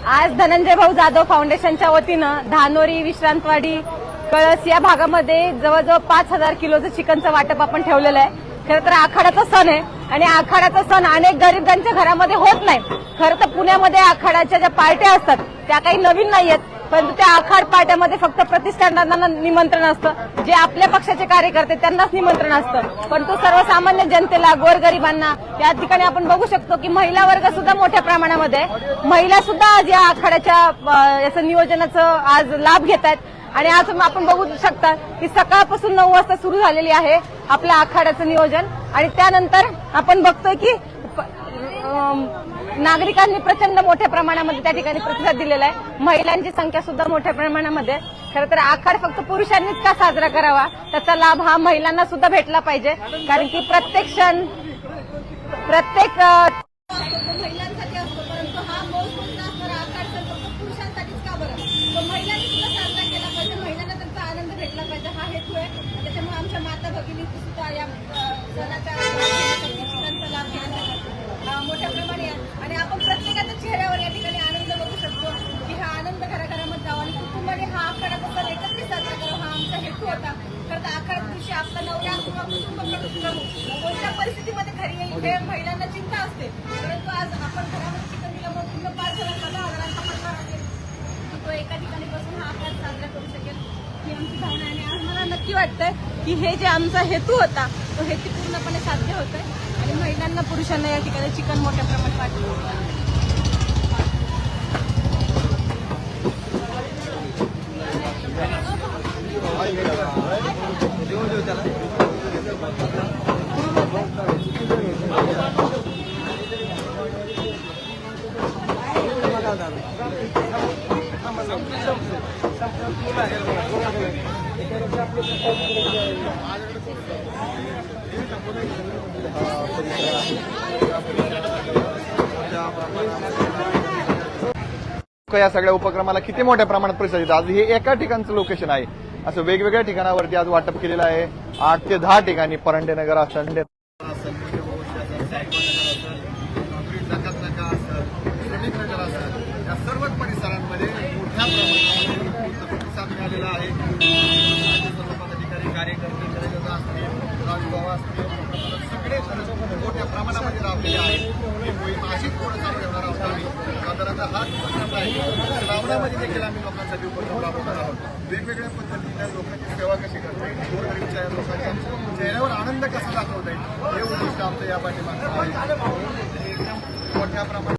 आज धनंजय भाऊ जाधव फाउंडेशनच्या वतीनं धानोरी, विश्रांतवाडी, कळस या भागामध्ये जवळजवळ 5,000 किलोचं चिकनचं वाटप आपण ठेवलेलं आहे. खरं तर आखाड्याचा सण आहे आणि आखाड्याचा सण अनेक गरिबांच्या घरामध्ये होत नाही. खरं तर पुण्यामध्ये आखाड्याच्या ज्या पार्ट्या असतात त्या काही नवीन नाहीयेत, परंतु त्या आखाड पार्ट्यामध्ये फक्त प्रतिष्ठानांना निमंत्रण असतं. जे आपल्या पक्षाचे कार्यकर्ते त्यांनाच निमंत्रण असतं, परंतु सर्वसामान्य जनतेला, गोरगरिबांना या ठिकाणी आपण बघू शकतो की महिला वर्ग सुद्धा मोठ्या प्रमाणामध्ये, महिला सुद्धा आज या आखाड्याच्या याचं नियोजनाचं आज लाभ घेत आहेत. आणि आज आपण बघू शकता की सकाळपासून 9 वाजता सुरू झालेली आहे आपल्या आखाड्याचं नियोजन. आणि त्यानंतर आपण बघतोय की नागरिकांनी प्रचंड मोठ्या प्रमाणामध्ये त्या ठिकाणी प्रतिसाद दिलेला आहे. महिलांची संख्या सुद्धा मोठ्या प्रमाणामध्ये. खरं तर आखाड फक्त पुरुषांनीच का साजरा करावा, त्याचा लाभ हा महिलांना सुद्धा भेटला पाहिजे. कारण की प्रत्येक क्षण प्रत्येक महिलांसाठी असतो, परंतु हा मौज असणारा आखाड सण फक्त पुरुषांसाठीच का बरं, तो महिलांनी सुद्धा साजरा केला पाहिजे, महिलांना त्यांचा आनंद भेटला पाहिजे, हा हेतू आहे. त्याच्यामुळे आमच्या माता भगिनी सुद्धा या सणाचा चिकनचा लाभ घेण्यासाठी मोठ्या प्रमाणे आणि आपण प्रत्येकाच्या चेहऱ्यावर या ठिकाणी आनंद बघू शकतो की हा आनंद घराघरामध्ये जावा आणि कुटुंबाने हा आखाड्याचा सण एकत्रित साजरा करावा, हा आमचा हेतू होता. खरं तर आखाड्या दिवशी आपला नवरा किंवा कुटुंब कोणत्या परिस्थितीमध्ये घरी येईल हे महिलांना चिंता असते, परंतु आज आपण घरामध्ये चिकन दिल्यामुळे पूर्ण 5,000 परिवार असेल तो एका ठिकाणी बसून हा आखाड साजरा करू शकेल ही आमची भावना आहे. आणि आज मला नक्की वाटतंय की हे जे आमचा हेतू होता तो हेतू पूर्णपणे साध्य होतोय आणि महिलांना, पुरुषांना या ठिकाणी चिकन मोठ्या प्रमाणात वाटलं. या सगळ्या उपक्रमाला किती मोठ्या प्रमाणात प्रतिसाद येतो. आज हे एका ठिकाणचं लोकेशन आहे, असं वेगवेगळ्या ठिकाणावरती आज वाटप केलेलं आहे. 8 ते 10 ठिकाणी परंडेनगर असेल, या सर्वच परिसरांमध्ये मोठ्या प्रमाणात प्रतिसाद मिळालेला आहे. सर्व पदाधिकारी, कार्यकर्ते, कार्यकर्ता असतील, राजभाव असतील, सगळे मोठ्या प्रमाणामध्ये राबलेले आहेत. अशीच पुढे चालू ठेवणार आहोत आम्ही. साधारणतः हा उपक्रम आहे. श्रावणामध्ये देखील आम्ही लोकांसाठी उपक्रम राबवणार आहोत. वेगवेगळ्या पद्धतीने लोकांची सेवा कशी करता येईल, गोरगरीबच्या लोकांच्या चेहऱ्यावर आनंद कसा दाखवता येईल हे उद्दिष्ट आमचं या पाठीमागचं आहे. एकदम मोठ्या प्रमाणात